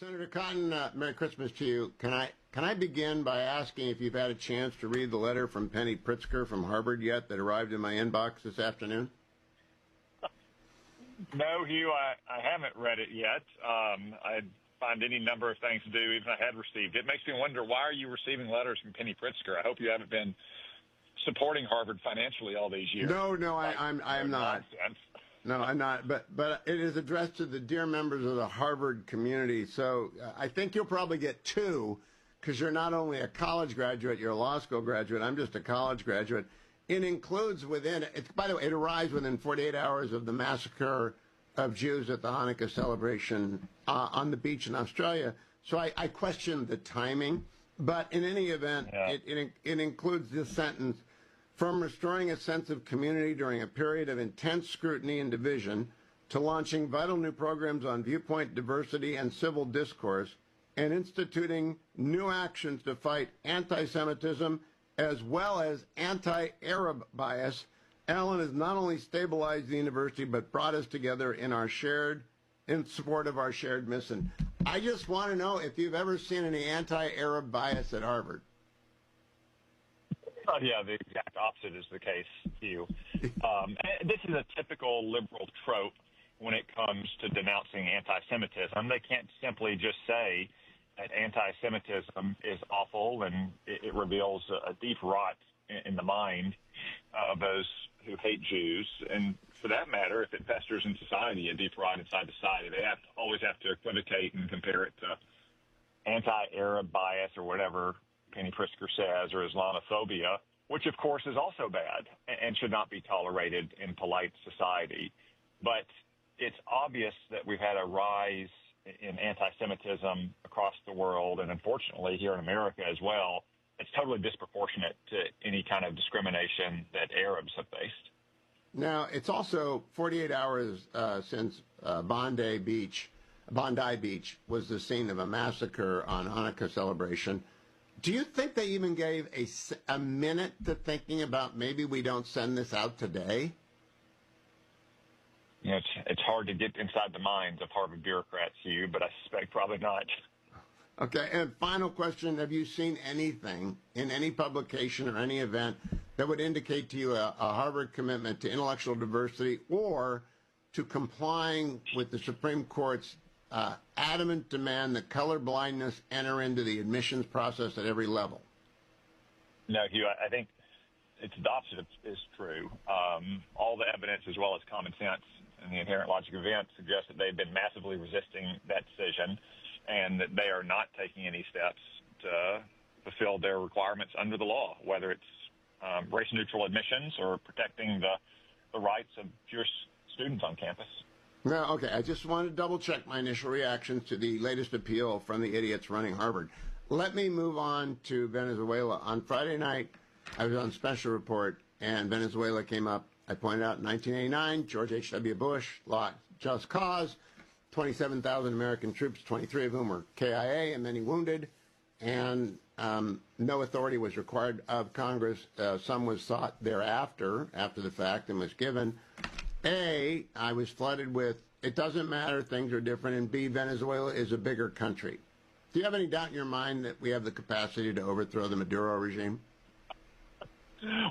Senator Cotton, Merry Christmas to you. Can I begin by asking if you've had a chance to read the letter from Penny Pritzker from Harvard yet that arrived in my inbox this afternoon? No, Hugh, I haven't read it yet. I find any number of things to do, even if I had received it. It makes me wonder, why are you receiving letters from Penny Pritzker? I hope you haven't been supporting Harvard financially all these years. No, I'm not. Nonsense. No, I'm not. But it is addressed to the dear members of the Harvard community. So I think you'll probably get two, because you're not only a college graduate, you're a law school graduate. I'm just a college graduate. It includes by the way, it arrives within 48 hours of the massacre of Jews at the Hanukkah celebration on the beach in Australia. So I question the timing. But in any event, it includes this sentence: from restoring a sense of community during a period of intense scrutiny and division to launching vital new programs on viewpoint diversity and civil discourse and instituting new actions to fight anti-Semitism as well as anti-Arab bias, Alan has not only stabilized the university but brought us together in support of our shared mission. I just want to know if you've ever seen any anti-Arab bias at Harvard. Oh, yeah, the exact opposite is the case, Hugh. This is a typical liberal trope when it comes to denouncing anti-Semitism. They can't simply just say that anti-Semitism is awful and it reveals a deep rot in the mind of those who hate Jews. And for that matter, if it festers in society, a deep rot inside society, they always have to equivocate and compare it to anti-Arab bias or whatever Penny Pritzker says, or Islamophobia, which of course is also bad and should not be tolerated in polite society. But it's obvious that we've had a rise in anti-Semitism across the world, and unfortunately here in America as well. It's totally disproportionate to any kind of discrimination that Arabs have faced. Now, it's also 48 hours since Bondi Beach was the scene of a massacre on Hanukkah celebration. Do you think they even gave a minute to thinking about maybe we don't send this out today? You know, it's hard to get inside the minds of Harvard bureaucrats, Hugh, but I suspect probably not. Okay, and final question. Have you seen anything in any publication or any event that would indicate to you a Harvard commitment to intellectual diversity or to complying with the Supreme Court's adamant demand that colorblindness enter into the admissions process at every level? No, Hugh, I think it's the opposite is true. All the evidence, as well as common sense and the inherent logic of events, suggest that they've been massively resisting that decision and that they are not taking any steps to fulfill their requirements under the law, whether it's race-neutral admissions or protecting the rights of Jewish students on campus. No, okay. I just wanted to double-check my initial reactions to the latest appeal from the idiots running Harvard. Let me move on to Venezuela. On Friday night, I was on Special Report, and Venezuela came up. I pointed out in 1989, George H.W. Bush lost just cause, 27,000 American troops, 23 of whom were KIA, and many wounded, and no authority was required of Congress. Some was sought thereafter, after the fact, and was given. A, I was flooded with, it doesn't matter, things are different, and B, Venezuela is a bigger country. Do you have any doubt in your mind that we have the capacity to overthrow the Maduro regime?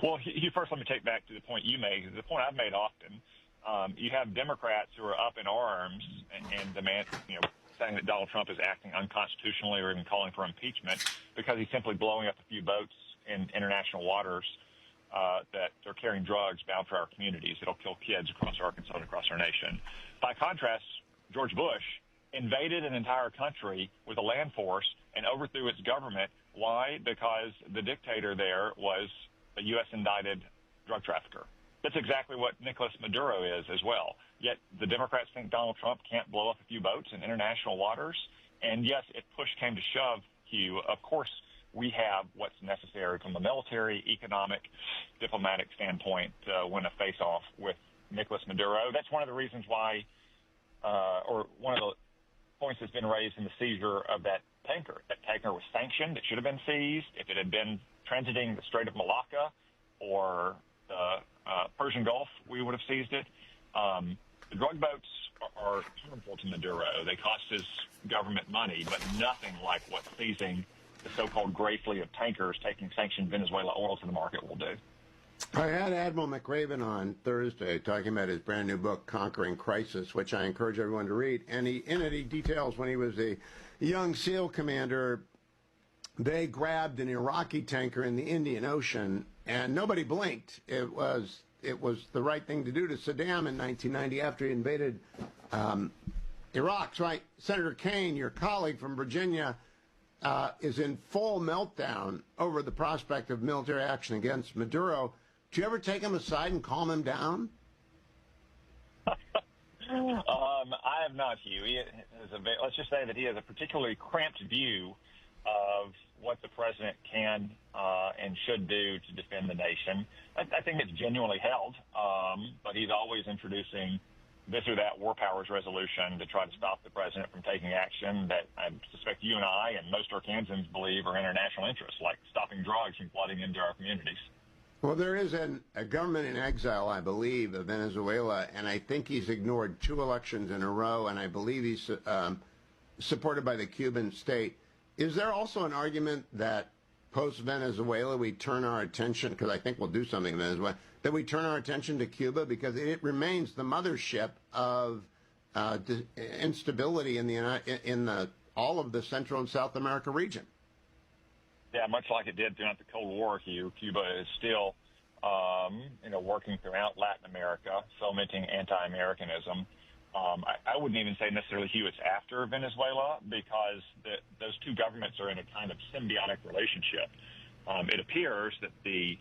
Well, first let me take back to the point you made, the point I've made often. You have Democrats who are up in arms and demand, saying that Donald Trump is acting unconstitutionally or even calling for impeachment because he's simply blowing up a few boats in international waters that are carrying drugs bound for our communities. It'll kill kids across Arkansas and across our nation. By contrast, George Bush invaded an entire country with a land force and overthrew its government. Why? Because the dictator there was a U.S. indicted drug trafficker. That's exactly what Nicolas Maduro is as well. Yet the Democrats think Donald Trump can't blow up a few boats in international waters. And yes, if push came to shove, Hugh, of course we have what's necessary from a military, economic, diplomatic standpoint to win a face-off with Nicolas Maduro. That's one of the reasons why, or one of the points that's been raised in the seizure of that tanker. That tanker was sanctioned. It should have been seized. If it had been transiting the Strait of Malacca or the Persian Gulf, we would have seized it. The drug boats are harmful to Maduro. They cost his government money, but nothing like what seizing the so-called gray fleet of tankers taking sanctioned Venezuela oil to the market will do. I had Admiral McRaven on Thursday talking about his brand new book, Conquering Crisis, which I encourage everyone to read. And in it, he details when he was a young SEAL commander, they grabbed an Iraqi tanker in the Indian Ocean, and nobody blinked. It was the right thing to do to Saddam in 1990 after he invaded Iraq. So Senator Kaine, your colleague from Virginia, is in full meltdown over the prospect of military action against Maduro. Do you ever take him aside and calm him down? I have not, Hugh. Let's just say that he has a particularly cramped view of what the president can and should do to defend the nation. I think it's genuinely held, but he's always introducing this or that war powers resolution to try to stop the president from taking action that I suspect you and I and most Arkansans believe are international interests, like stopping drugs from flooding into our communities. Well, there is a government in exile, I believe, of Venezuela, and I think he's ignored 2 elections in a row, and I believe he's supported by the Cuban state. Is there also an argument that post-Venezuela we turn our attention, because I think we'll do something in Venezuela, that we turn our attention to Cuba because it remains the mothership of instability in all of the Central and South America region? Yeah, much like it did throughout the Cold War, Hugh, Cuba is still, working throughout Latin America, fomenting anti-Americanism. I wouldn't even say necessarily, Hugh, it's after Venezuela because those two governments are in a kind of symbiotic relationship. It appears that the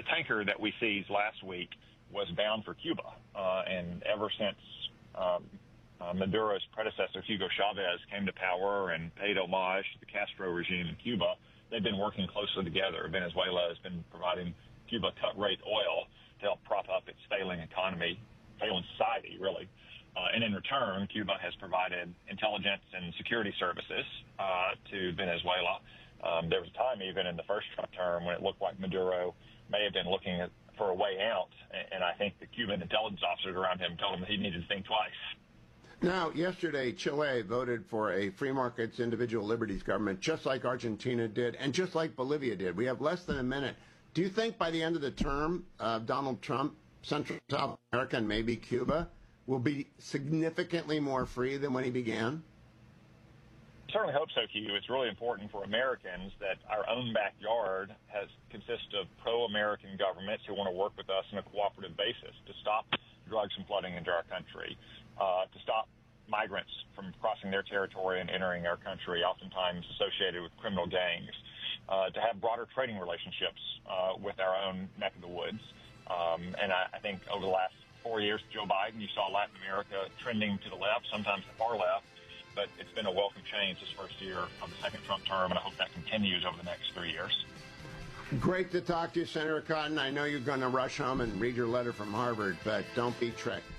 tanker that we seized last week was bound for Cuba, and ever since Maduro's predecessor, Hugo Chavez, came to power and paid homage to the Castro regime in Cuba, they've been working closely together. Venezuela has been providing Cuba cut-rate oil to help prop up its failing economy, failing society, really. And in return, Cuba has provided intelligence and security services to Venezuela. There was a time even in the first Trump term when it looked like Maduro may have been looking for a way out, and I think the Cuban intelligence officers around him told him that he needed to think twice. Now, yesterday, Chile voted for a free markets, individual liberties government, just like Argentina did and just like Bolivia did. We have less than a minute. Do you think by the end of the term, Donald Trump, Central South America, and maybe Cuba will be significantly more free than when he began? I certainly hope so, Hugh. It's really important for Americans that our own backyard consists of pro-American governments who want to work with us on a cooperative basis to stop drugs from flooding into our country, to stop migrants from crossing their territory and entering our country, oftentimes associated with criminal gangs, to have broader trading relationships with our own neck of the woods. And I think over the last 4 years, Joe Biden, you saw Latin America trending to the left, sometimes the far left, but it's been a welcome change this first year of the second Trump term, and I hope that continues over the next 3 years. Great to talk to you, Senator Cotton. I know you're going to rush home and read your letter from Harvard, but don't be tricked.